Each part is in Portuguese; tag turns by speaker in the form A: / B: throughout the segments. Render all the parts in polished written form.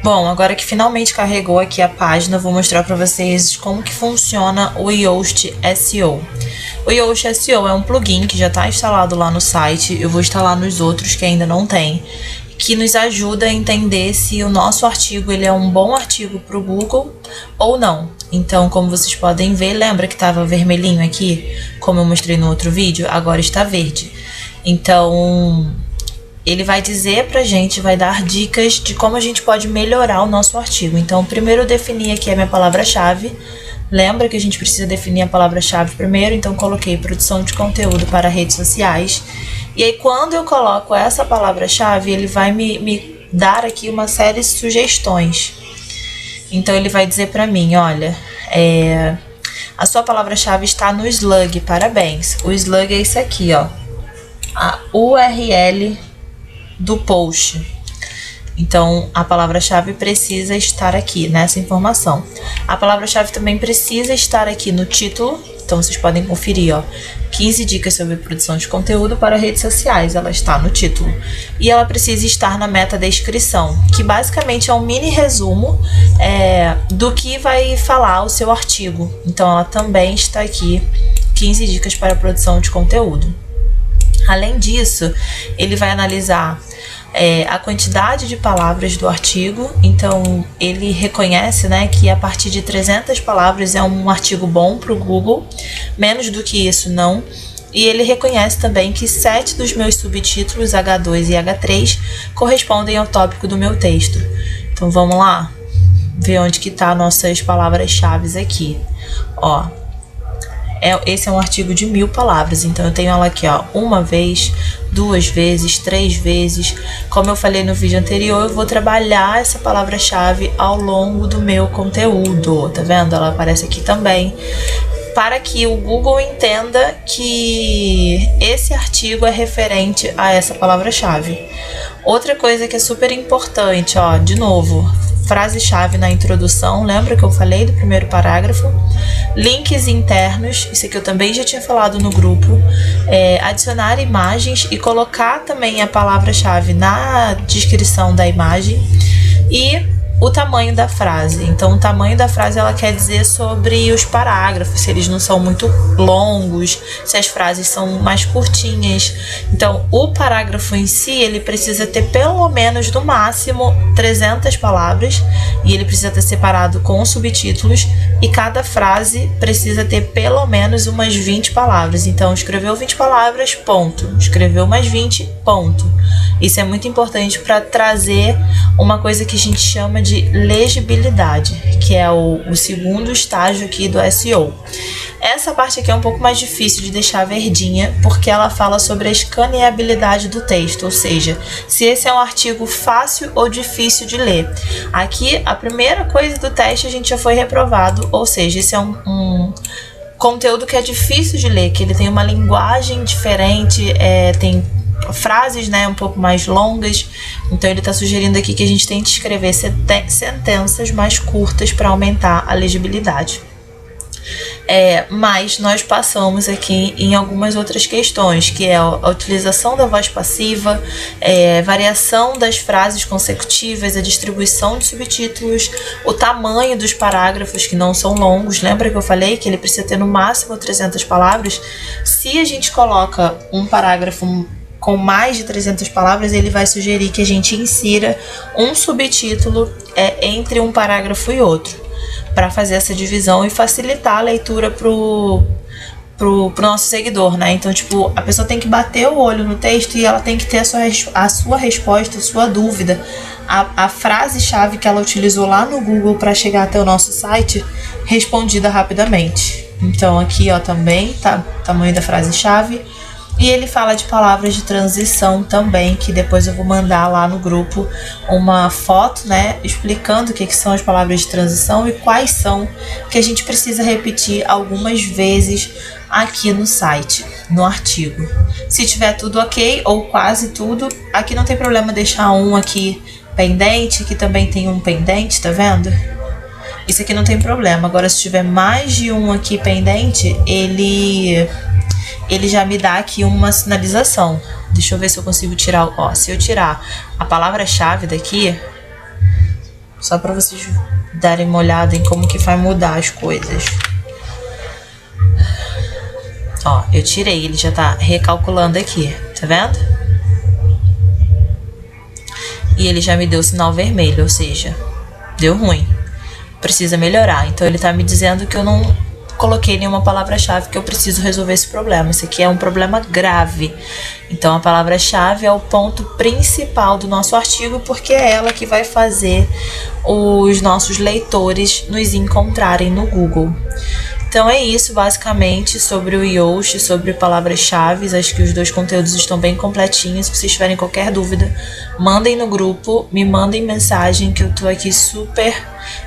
A: Bom, agora que finalmente carregou aqui a página, eu vou mostrar para vocês como que funciona o Yoast SEO. O Yoast SEO é um plugin que já está instalado lá no site, eu vou instalar nos outros que ainda não tem, que nos ajuda a entender se o nosso artigo ele é um bom artigo para o Google ou não. Então, como vocês podem ver, lembra que estava vermelhinho aqui, como eu mostrei no outro vídeo? Agora está verde. Então, ele vai dizer pra gente, vai dar dicas de como a gente pode melhorar o nosso artigo. Então, primeiro eu defini aqui a minha palavra-chave. Lembra que a gente precisa definir a palavra-chave primeiro, então coloquei produção de conteúdo para redes sociais. E aí, quando eu coloco essa palavra-chave, ele vai me dar aqui uma série de sugestões. Então, ele vai dizer pra mim, olha, a sua palavra-chave está no slug, parabéns. O slug é isso aqui, ó, a URL do post. Então, a palavra-chave precisa estar aqui nessa informação. A palavra-chave também precisa estar aqui no título. Então, vocês podem conferir, ó, 15 dicas sobre produção de conteúdo para redes sociais. Ela está no título. E ela precisa estar na meta-descrição, que basicamente é um mini resumo do que vai falar o seu artigo. Então, ela também está aqui, 15 dicas para produção de conteúdo. Além disso, ele vai analisar a quantidade de palavras do artigo. Então, ele reconhece, né, que a partir de 300 palavras é um artigo bom para o Google, menos do que isso não. E ele reconhece também que 7 dos meus subtítulos, H2 e H3, correspondem ao tópico do meu texto. Então, vamos lá ver onde que tá nossas palavras-chave aqui. Ó, esse é um artigo de 1000 palavras, então eu tenho ela aqui, ó, uma vez, 2 vezes, 3 vezes. Como eu falei no vídeo anterior, eu vou trabalhar essa palavra-chave ao longo do meu conteúdo, tá vendo? Ela aparece aqui também, para que o Google entenda que esse artigo é referente a essa palavra-chave. Outra coisa que é super importante, ó, de novo, frase-chave na introdução, lembra que eu falei do primeiro parágrafo? Links internos, isso aqui eu também já tinha falado no grupo. Adicionar imagens e colocar também a palavra-chave na descrição da imagem. E o tamanho da frase. Então, o tamanho da frase ela quer dizer sobre os parágrafos, se eles não são muito longos, se as frases são mais curtinhas. Então, o parágrafo em si, ele precisa ter pelo menos, no máximo, 300 palavras, e ele precisa ter separado com subtítulos, e cada frase precisa ter pelo menos umas 20 palavras. Então, escreveu 20 palavras, ponto. Escreveu mais 20, ponto. Isso é muito importante para trazer uma coisa que a gente chama de legibilidade, que é o segundo estágio aqui do SEO. Essa parte aqui é um pouco mais difícil de deixar verdinha, porque ela fala sobre a escaneabilidade do texto, ou seja, se esse é um artigo fácil ou difícil de ler. Aqui, a primeira coisa do teste a gente já foi reprovado, ou seja, esse é um conteúdo que é difícil de ler, que ele tem uma linguagem diferente, tem frases, né, um pouco mais longas. Então ele está sugerindo aqui que a gente tente escrever sentenças mais curtas para aumentar a legibilidade. Mas nós passamos aqui em algumas outras questões, que é a utilização da voz passiva, variação das frases consecutivas, a distribuição de subtítulos, o tamanho dos parágrafos que não são longos. Lembra que eu falei que ele precisa ter no máximo 300 palavras? Se a gente coloca um parágrafo com mais de 300 palavras, ele vai sugerir que a gente insira um subtítulo entre um parágrafo e outro, para fazer essa divisão e facilitar a leitura pro nosso seguidor, né? Então, tipo, a pessoa tem que bater o olho no texto e ela tem que ter a sua resposta, a sua dúvida, a frase-chave que ela utilizou lá no Google para chegar até o nosso site, respondida rapidamente. Então, aqui, ó, também tá tamanho da frase-chave. E ele fala de palavras de transição também, que depois eu vou mandar lá no grupo uma foto, né, explicando o que são as palavras de transição e quais são, que a gente precisa repetir algumas vezes aqui no site, no artigo. Se tiver tudo ok, ou quase tudo, aqui não tem problema deixar um aqui pendente, que também tem um pendente, tá vendo? Isso aqui não tem problema. Agora, se tiver mais de um aqui pendente, ele já me dá aqui uma sinalização. Deixa eu ver se eu consigo tirar. Ó, se eu tirar a palavra-chave daqui, Só pra vocês darem uma olhada em como que vai mudar as coisas. Ó, eu tirei, ele já tá recalculando aqui, tá vendo? E ele já me deu o sinal vermelho, ou seja, deu ruim. Precisa melhorar. Então ele tá me dizendo que eu não coloquei nenhuma palavra-chave, que eu preciso resolver esse problema. Isso aqui é um problema grave. Então a palavra-chave é o ponto principal do nosso artigo, porque é ela que vai fazer os nossos leitores nos encontrarem no Google. Então é isso basicamente sobre o Yoast, sobre palavras-chave. Acho que os dois conteúdos estão bem completinhos. Se vocês tiverem qualquer dúvida, mandem no grupo, me mandem mensagem que eu tô aqui super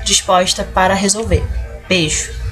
A: disposta para resolver. Beijo!